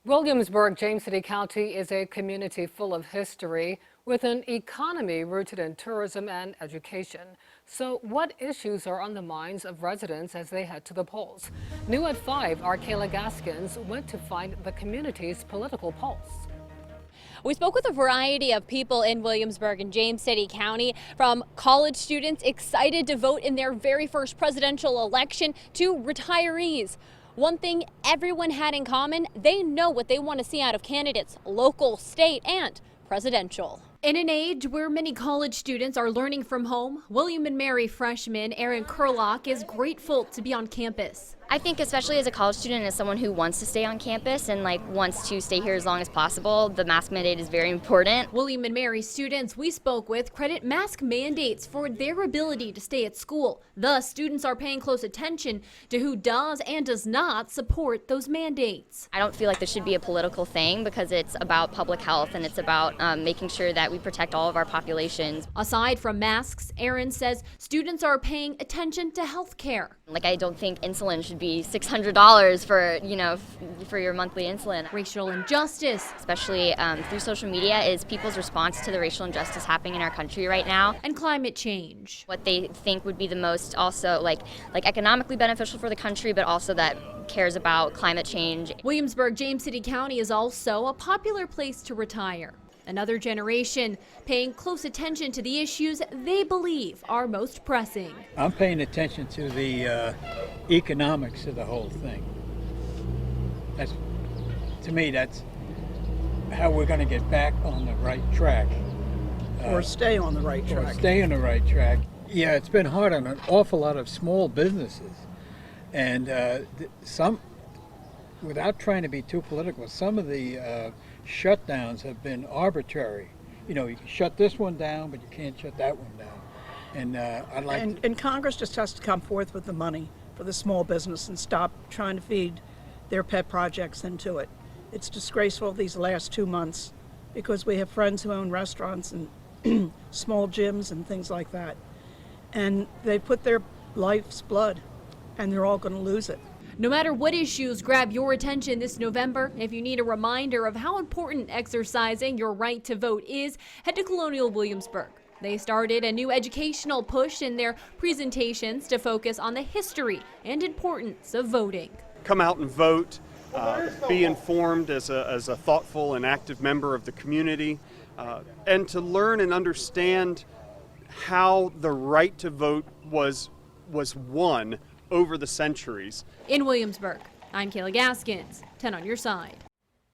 Williamsburg, James City County is a community full of history with an economy rooted in tourism and education. So what issues are on the minds of residents as they head to the polls? New at 5, our Kayla Gaskins went to find the community's political pulse. We spoke with a variety of people in Williamsburg and James City County, from college students excited to vote in their very first presidential election to retirees. One thing everyone had in common, they know what they want to see out of candidates, local, state, and presidential. In an age where many college students are learning from home, William and Mary freshman Aaron Kurlock is grateful to be on campus. I think especially as a college student and as someone who wants to stay on campus and wants to stay here as long as possible, the mask mandate is very important. William and Mary students we spoke with credit mask mandates for their ability to stay at school. Thus, students are paying close attention to who does and does not support those mandates. I don't feel like this should be a political thing because it's about public health and it's about making sure that we protect all of our populations. Aside from masks, Aaron says students are paying attention to health care. I don't think insulin should be $600 for your monthly insulin. Racial injustice, especially through social media, is people's response to the racial injustice happening in our country right now. And climate change. What they think would be the most also like economically beneficial for the country, but also that cares about climate change. Williamsburg, James City County is also a popular place to retire. Another generation paying close attention to the issues they believe are most pressing. I'm paying attention to the economics of the whole thing. To me, that's how we're going to get back on the right track. Or stay on the right track. Or stay on the right track. Yeah, it's been hard on an awful lot of small businesses. And some, without trying to be too political, some of the shutdowns have been arbitrary. You can shut this one down, but you can't shut that one down. And and Congress just has to come forth with the money for the small business and stop trying to feed their pet projects into it. It's disgraceful these last 2 months because we have friends who own restaurants and small gyms and things like that. And they put their life's blood and they're all going to lose it. No matter what issues grab your attention this November, if you need a reminder of how important exercising your right to vote is, head to Colonial Williamsburg. They started a new educational push in their presentations to focus on the history and importance of voting. Come out and vote, be informed as a thoughtful and active member of the community, and to learn and understand how the right to vote was won over the centuries. In Williamsburg, I'm Kayla Gaskins, 10 on your side.